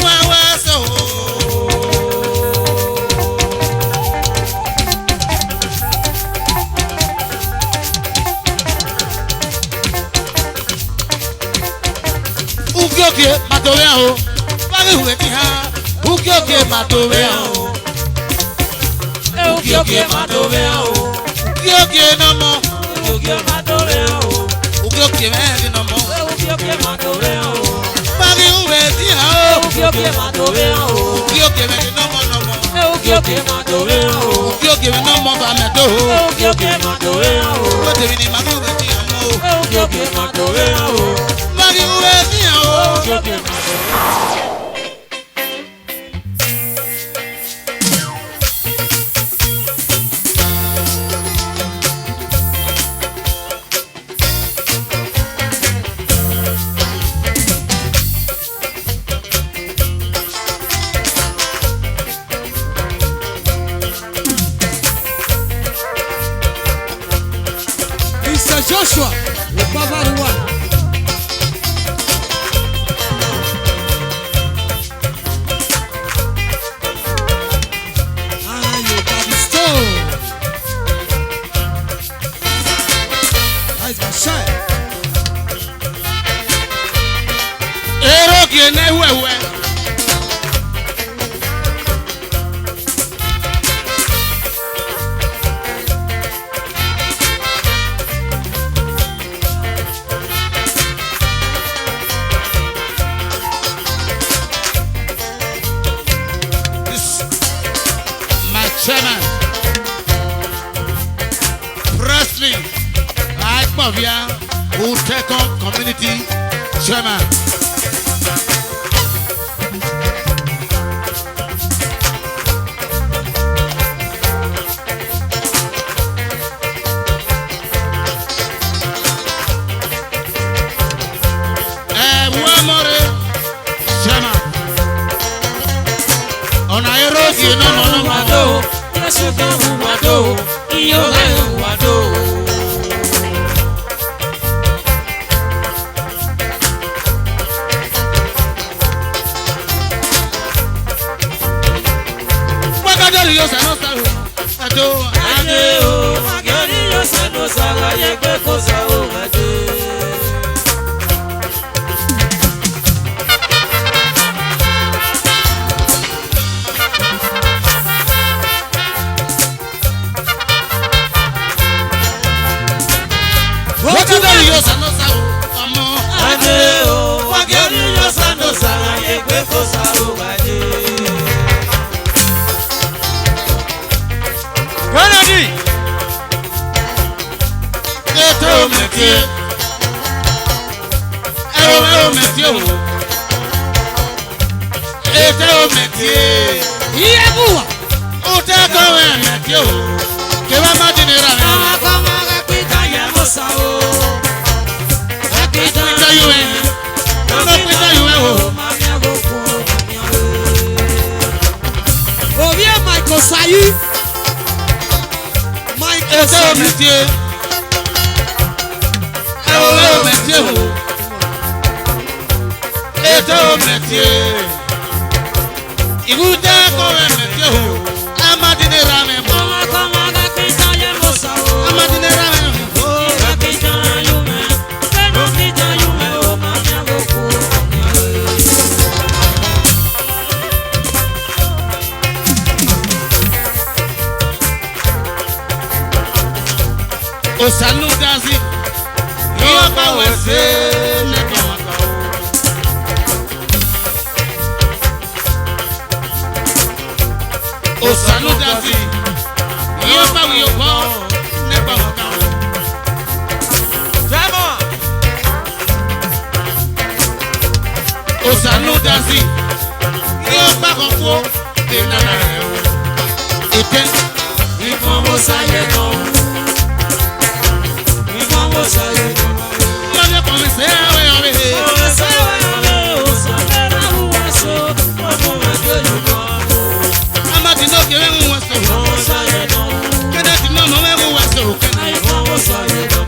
Wá wá sẹ̀ o. Ukioke matore o. Báyìí ìwé ti hàn. Ukioke matore o. Ukioke matore o. Ukioke nọmọ. Ukioke matore o. Ukioke mẹ́rin nọmọ. Ukioke matore o. Báyìí ìwé ti hàn o. Ukioke matore o. Ukioke mẹ́rin nọmọ nọmọ. Ukioke matore o. Ukioke nọmọ bàmẹ́tò o. Ukioke matore o. Wọ́n tẹ̀mí ni màmí ìwé ti hàn mọ́. Òkè màdòwé o. Magi uwe ni o. Òkè màdòwé. Mr. Joshua, le Bavarois. Ah, you got the stone. That's my shot. Ero kiene wewe. Chairman Presley Aikpovia Utekon Community Chairman. Wamore Chairman. On a erosi no Wado, Yesu kan wado, iyo lai wado. Wakadori yo sano saro. Ado Ade o, magari yo sano sara ye pe ko sa o ade. Wakadori yo sano saro. Amo Ade o, magari yo sano sara ye pe ko sa o ade. Kennedy. Eto metie. Ero metie o. Eto metie. Iye buwa. Uteko metie o. Kewa madinira me. Mama kama repita ye mosa o. Repita Pita yuwe. No pita yuwe o. Mami agogo, mami Ovie Michael Sayi. Michael Eto Sayi. metie. Ero metie o. Eto metie. Uteko metie o. Amadinira me. Mama kama repita ye mosa o. Amadinira me. Repita yume, repita yume o mami agogo, mami Osanu gazi. Yo ba wese le ba waka o. Osanu gazi. Yo ba wi yo bo le ba waka o. Osanu gazi. Yo ba ko fo de nana re o. Ite Ìfọ̀n mo sáyé náà. Ìfọ̀n mo sáyé náà. mo le ko mi se awe awe. Ọ̀rẹ́ sáwẹ́ ọ̀rẹ́ òsàn lẹ́rọ àwùwá so. Ọmọ ẹgbẹ́ yìí náà. Amadi no ke mu waso. Ìfọ̀n mo sáyé náà. Kede ti no mo mu waso. Ìfọ̀n mo sáyé náà.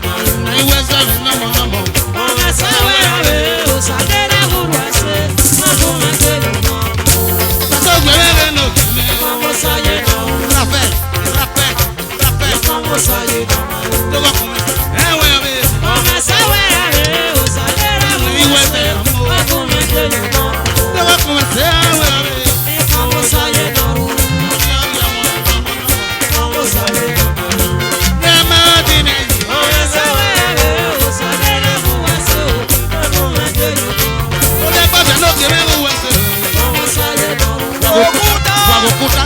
Na iwe sa no mo. Ọ̀rẹ́ sáwẹ́ ọ̀rẹ́ òsàn lẹ́rọ àwùwá so. Ọmọ ẹgbẹ́ yìí náà. So gbere no me. Ìfọ̀n mo sáyé náà. Rappel. Ìfọ̀n mo sáyé náà. Tó bá kún mi. Awe awe. Ọ̀rẹ́ sáwẹ́ ọ̀rẹ́ òsàn lẹ́rọ àwùwá so. Ọmọ ẹgbẹ́ yìí náà. Tó bá kún mi se awe awe. Ìfọ̀n mo sáyé náà. Ìfọ̀n mo sáyé náà. Amadi ne. Ọ̀rẹ́ sáwẹ́ ọ̀rẹ́ òsàn lẹ́rọ àwùwá so. Ọmọ ẹgbẹ́ yìí náà. O le pa no ke mu waso. Ọmọ sáyé náà. Wagokuta. Wagokuta.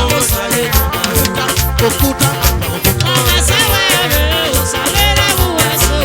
Ọmọ sáyé náà. Okuta. Ọ̀rẹ́ sáwẹ́ ọ̀rẹ́ òsàn lẹ́rọ àwùwá so.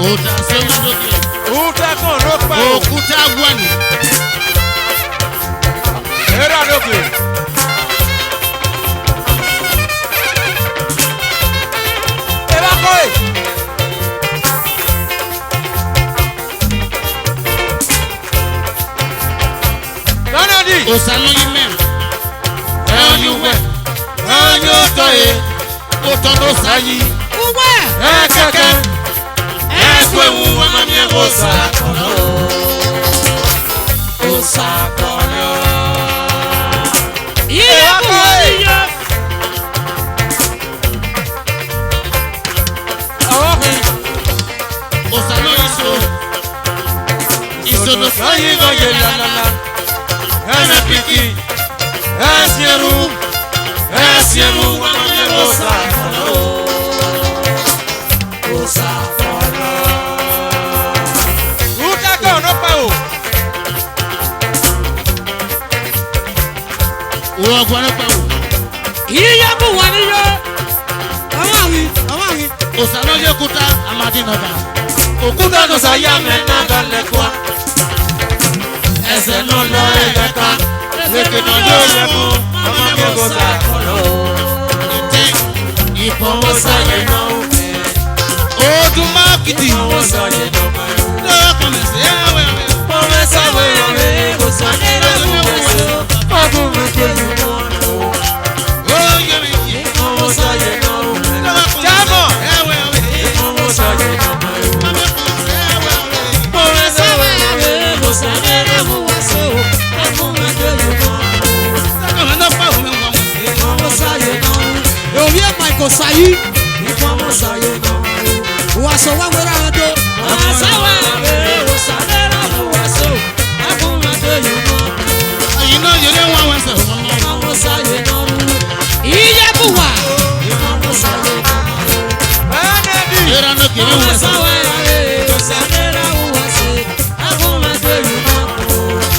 Òtà sẹ́yìn lókè. Uta kan ló pa o. Òkúta wọ̀nì. Era lókè. Era kọ́ ẹ̀. Lọ́nà dì. Òsà lóyún mẹ́rin. Ẹ̀yún wẹ̀. Ẹ̀yún tọ̀ yẹ. Òtọ̀ ló sáyé. Uwe. Ẹ̀ kẹ̀kẹ́. Ẹ̀ kú ewu ọmọ mi ẹ̀ kó sà kọ̀nà. Kó sà kọ̀nà. Iye bu wa niye. Ọwọ́ mi. Òsà lóyún so. Ìsòdò sáyé Sọ́yìn kan yẹ lálálá. Ẹ̀mẹ̀ pìkì. Ẹ̀sìẹ̀rù. Ẹ̀sìẹ̀rù ọmọ mi ẹ̀ kó sà kọ̀nà. Kó sà kọ̀nà. Uta kan ló pa o. Wọ́n gbọ́n nípa wò. Iye bu wa niye. Àwọn àwìn. Àwọn àwìn. Òsà lóyún kúta Amadinọ̀dà. Òkúta tó sáyà mẹ́ta balẹ̀ kọ́. Ẹsẹ̀ náà lọ ẹ̀yẹ ká. Lèkè náà yóò yẹ mú ọmọ mi kò sá kọ̀nà. Ìtẹ́ Ìfọwọ́sọ̀yẹ̀ náà ó fẹ́. Odun mákìtì. Ìfọwọ́sọ̀yẹ̀ náà máa ń. Lọ́wọ́ kan lè ṣe é wẹ̀ wẹ̀. Ìfọwọ́sọ̀yẹ̀ rẹ̀ kò sáré lọ́wọ́ ẹ̀sọ́. Ọdún mi kò yù wọ́n lò. Ó yẹ mi yé. Ìfọwọ́sọ̀yẹ̀ náà ó fẹ́. Lọ́wọ́ kan lè Jábọ̀. ṣe é wẹ̀ wẹ̀. Ìfọwọ́sọ̀yẹ̀ náà máa ń. Mami kan lè ṣe é wẹ̀ wẹ̀. Ìfọwọ́sọ̀yẹ̀ rẹ̀ kò sáré lọ́wọ́ ẹ̀sọ́. Ọdún mi kò yù wọ́n lò. Sọ́kàn náà pa òun wọn wọ̀ sí. Ìfọwọ́sọ̀yẹ̀ náà ó fẹ́. Òye Michael Sayi. Ìfọwọ́sọ̀yẹ̀ náà máa ń. Wà sọ wá wẹ́rẹ́ àwọn tó. Ẹyin náà yẹ wọn wọn sẹ wọn náà. Iye bu wa. Yẹ́ra náà kiri wọn sẹ.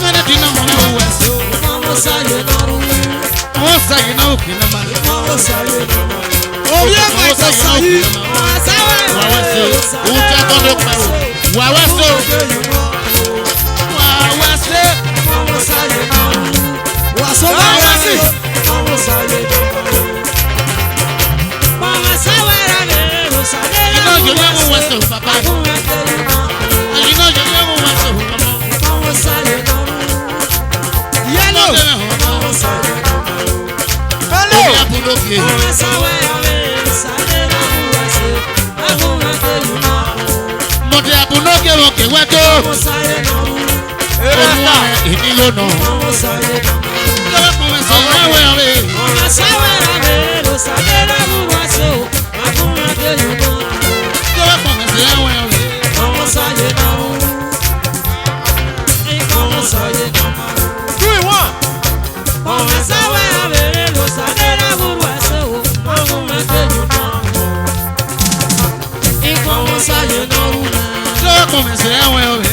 Mẹ́rin dín náà mọ̀ ní wọn wẹ̀ sí. Wọ́n sàyìn náà òkè náà máa. Òye Michael Sayi. Wà wá sí o. Òun tí a tọ́ ló pa o. Wà wá sí o. Wà wá sí. Wà sọ wá wá sí. Ẹyin náà yẹ wọn wẹ̀ sí o bàbá. Ẹyin náà yẹ wọn wẹ̀ sí o mama. Yellow. Omi abúlé òkè. Mọ̀tẹ́ abúlé òkè wọn kè wẹ́ tó. Olúwa èmi yóò nà. Lọ́wọ́ kan wẹ̀ sọ wọ́n wẹ̀ ọ̀rẹ́. Lọ́wọ́ kan wẹ̀ sọ wọ́n wẹ̀ ọ̀rẹ́. Do it one. Lọ́wọ́ kan wẹ̀ sọ wọ́n wẹ̀ ọ̀rẹ́.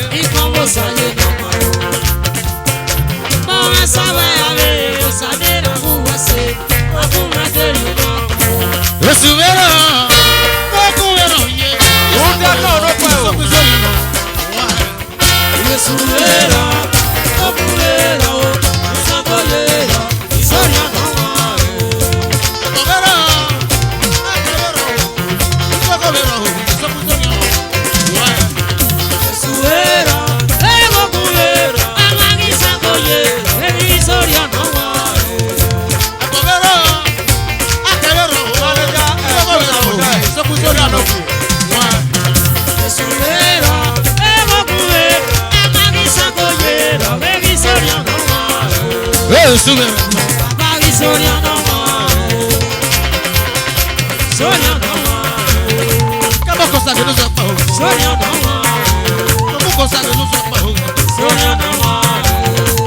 Èsù wẹ̀rọ̀ kókó wẹ̀rọ̀ yẹ. Òun dá náà ló pa o. Sọ́kùsọ́ yìí nà. Ọ̀bẹ̀rọ̀ akẹ́wẹ̀rọ̀ kókó wẹ̀rọ̀ sọ́kùsọ́ yìí nà. Ọ̀bẹ̀rọ̀ akẹ́wẹ̀rọ̀ kókó wẹ̀rọ̀ sọ́kùsọ́ yìí nà. Èsù wẹ̀rọ̀. Kábọ̀ kọ́sà ló sọ pa o. Kábọ̀ kọ́sà ló sọ pa o.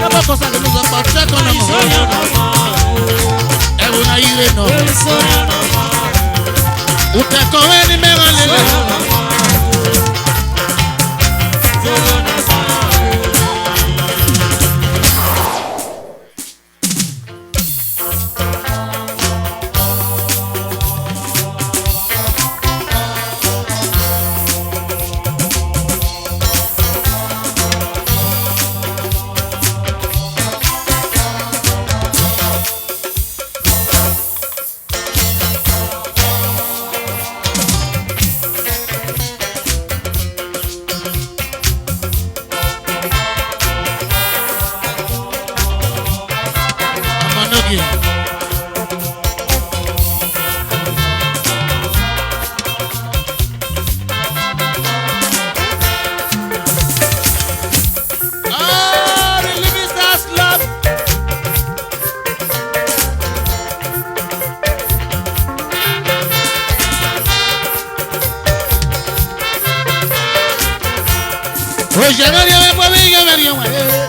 Kábọ̀ kọ́sà ló sọ pa o. Tẹ́kọ̀ náà mọ̀. Ẹ̀rù náà yíre nà. Utẹ̀kọ̀ wẹ́ ní mẹ́rin lélẹ̀. Oye, no dio me puede ir, me dio me.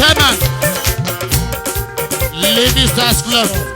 Chairman, Lady Stars Club.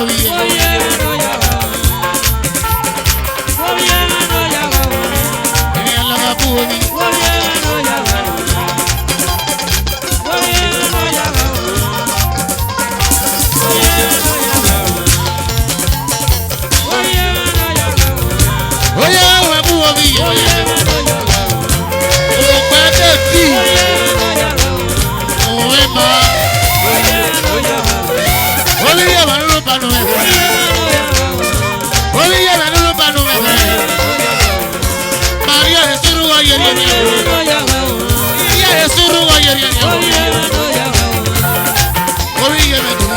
omi yẹ. Ènìyàn lọ máa bú omi. Oyè àwọn ẹ̀bú omi yẹ. Òpè tètè. Òun ẹ̀ máa. Omi yẹ wà nínú panu ẹ̀fẹ̀. Omi yẹ wà nínú panu ẹ̀fẹ̀. Maria esuru wa yeri yeri. Maria esuru wa yeri yeri. Omi yẹ wà nínú.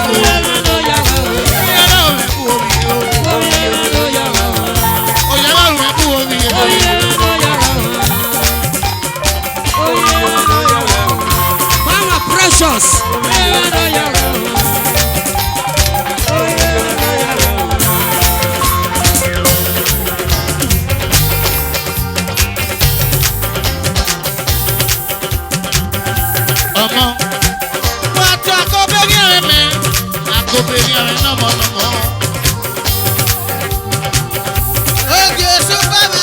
Oyè àwọn ẹ̀bú omi yẹ. Oyè àwọn ẹ̀bú omi yẹ. Mama precious. Ọmọ wọ́n tún akọ́bẹ̀rẹ̀ rẹ̀ mẹ́ akọ́bẹ̀rẹ̀ rẹ̀ nọ́mọ̀nọ́mọ́. Oge super mi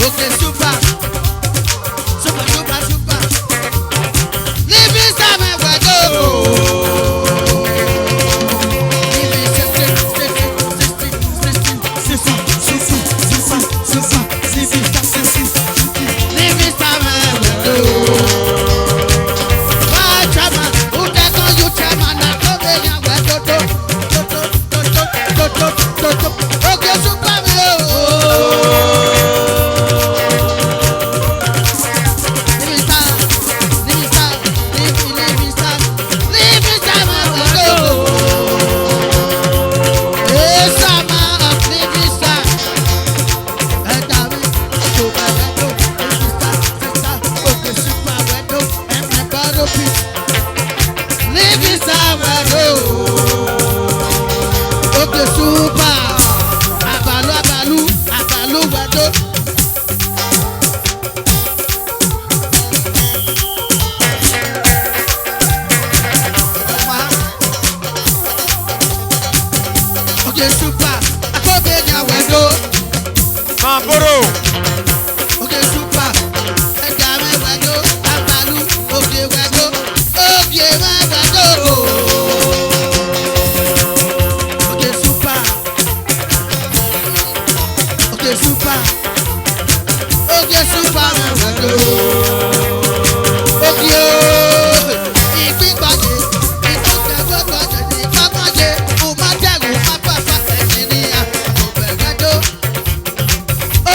oge super living time ẹ̀fọ́ tó. Mamboro. Oge super, ẹja mẹ́wàá abalu, oge wẹ̀dó, oge mẹ́wàá. Oge super, oge super mẹ́wàá. Oge ooo, ìgbìgbàdé, ìgbìgbàgbọ́gbàdé, ìgbàgbàdé, òmàdàrú, mápàpà, ẹ̀jìnìyà, òbẹ̀wẹ̀dó.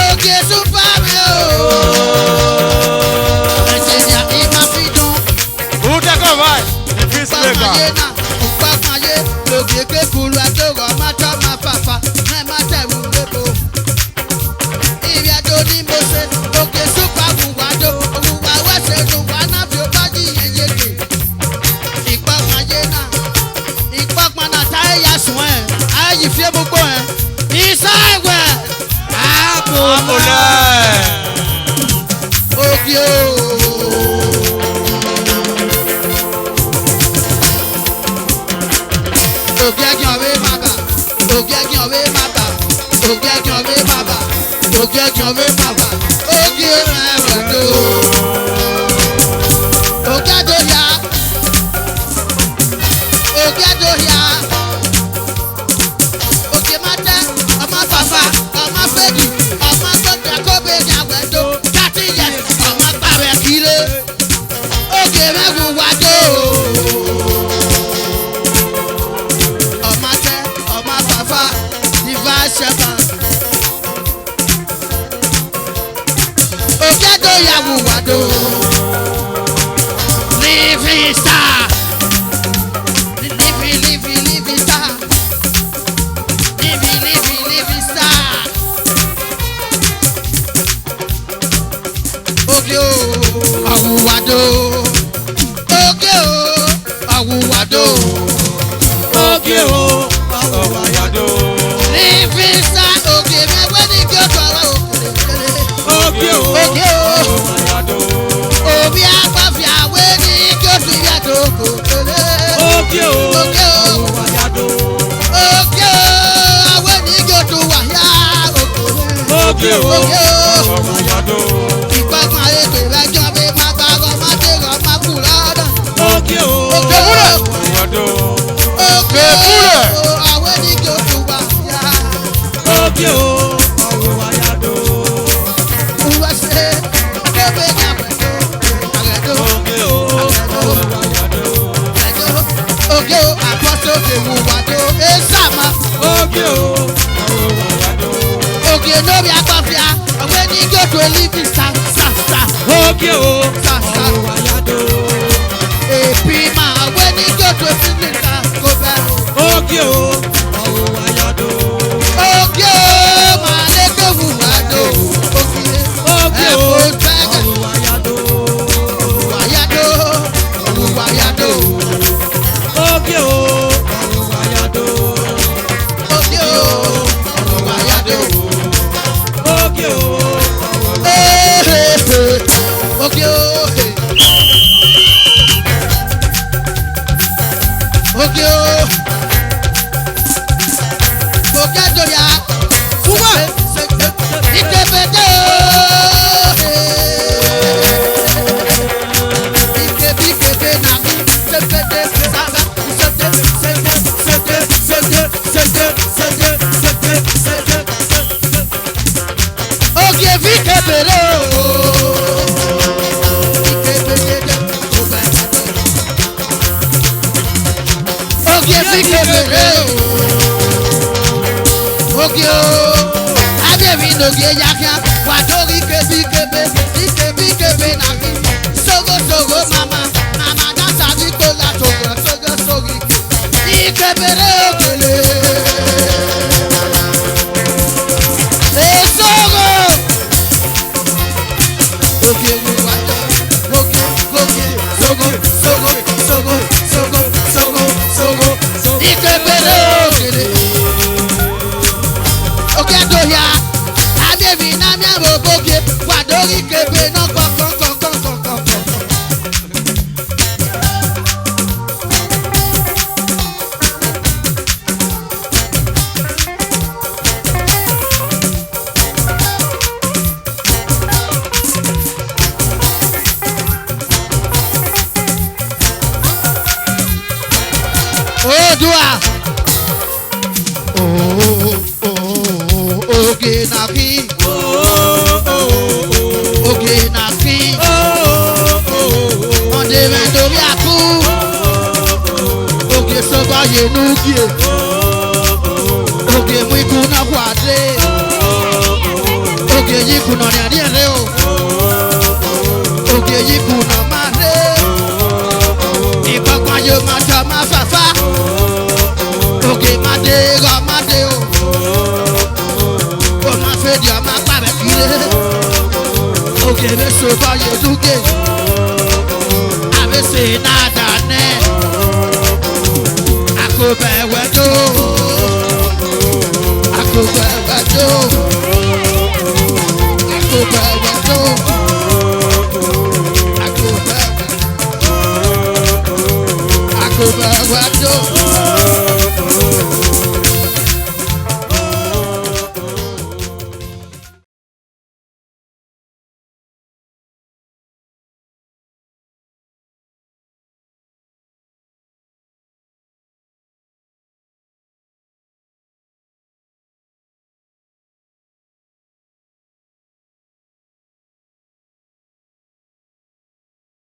Oge super mi ooo. Ẹ̀jìnìyà ìmọ̀ fi dùn. Who take over? The peacemaker. Pàpàyé náà, pàpàyé, lògì kékeré àtọ̀rọ̀ mátọ́ máa fàfà, náà má tẹ̀wù lébo. Ìrìn àjò ni mo ṣe, oge super wùwádó, òwúwa wẹ̀ṣẹ̀ ló wà náà fi ó bá yíyẹ yéke. Ìpàpàyé náà, ìpàpànà táyé yà sùn ẹ̀, ayé fi gbogbo ẹ̀. Ìsá ẹ̀wẹ̀, Amolẹ̀. oge ooo. Oge ẹ̀gbọ́n wé bàbà, oge ẹ̀gbọ́n wé bàbà, oge ẹ̀gbọ́n wé bàbà, oge ẹ̀gbọ́n wé bàbà, oge ẹ̀wẹ̀ tó. Oge tó yá, oge tó yá. Oge má tẹ́, ọmọ fàfà, ọmọ fèjì, ọmọ tó tẹ kóbe yàwẹ̀ tó. 30 years, ọmọ pàwẹ̀ kiri. Oge mẹ́wù wá tó. Ọmọ tẹ, ọmọ fàfà, diva ṣẹ̀fà. Oge tó yàwù wá tó. Living star. Living star. Living star. Oge o, àwùwádó. Oge o, àwùwádó. Oge o. Ọ̀wàyàdó. Living star. Oge mẹ́wẹ́ ní kí o tọrọ òkèlè. Oge o. Oge o, Ọ̀wàyàdó. omi àgbà Oge o. Oge o. Ọ̀rọ̀ àyàdó. Ìpàgbọ́n ayé pèrè ẹjọ́ bí má bá rọ má dé rọ má kú lọ́dọ̀. Oge o. Oge wúrẹ̀. Àyàdó. Oge o. Àwọn ènìyàn tó tún wà yá. Oge o. Ọ̀rọ̀ àyàdó. Wúwẹ́ ṣe kébé ní àpẹ̀jọ́. Àrẹ̀dọ́. Oge o. Ọ̀rọ̀ àyàdó. Oge o. Àkọsí òkè wùwàdó. Èsàmà. Oge o. Ọ̀rọ̀ àyàdó. Oge lórí agbáfíà. Àwọn ènìyàn tó líbi sá. Oge o. Sá. Ọ̀rọ̀ àyàdó. Èpì máa àwọn ènìyàn tó líbi sá. Kò bẹ́ẹ̀. Oge o. Ọ̀rọ̀ àyàdó. Oge o. Màá lé tó wùwàdó. Oge o. Ẹ̀kọ́ tẹ́gẹ̀. Ọ̀rọ̀ àyàdó. Wùwàyàdó. Wùwàyàdó. Oge o. Ọ̀rọ̀ àyàdó. Oge o. Wùwàyàdó. Oge o. Oge o. Oge o. Oge doya. Fúnwà. Ìkébédé o. Ìkébíkébé nà mí. Sébédé sábà. Oge fi kébéré o. Ìkébédé o bá yà dé. Oge fi kébéré o. Oge o. Adémi n'oge yakia. Wà dórí kébíkébé. Ìkébíkébé nà mí. Sogo mama. Mama dansa bí kò la sogo sórí. Ìkébéré òkèlè. Èsòro. Oge wùwàdó. Sogo. Ìkébéré òkèlè. Oge doya. Adémi náà mi àrò bóge. Wà dórí kébé náà kọ̀ọ̀kan. Odua. Oge na fi. Oge na fi. Ọdẹ rẹ̀ lórí àkú. Oge sọba yẹnu gie. Oge mú ikú náà kú àdé. Oge yìí kùnà ní àdíyẹ lé o. Oge yìí kùnà máa dé. Ìpapọ̀ ayé máa jọ máa fàfà. Oge máa dé rọ máa dé o. O máa fẹ́ di ọmọ apárẹ̀ kiri. Oge bẹ́ sọba yẹnu gie. Àbẹ̀sẹ̀ náà dànẹ́. Àkóbẹ̀ wẹ̀ tó. Àkóbẹ̀ wẹ̀ tó.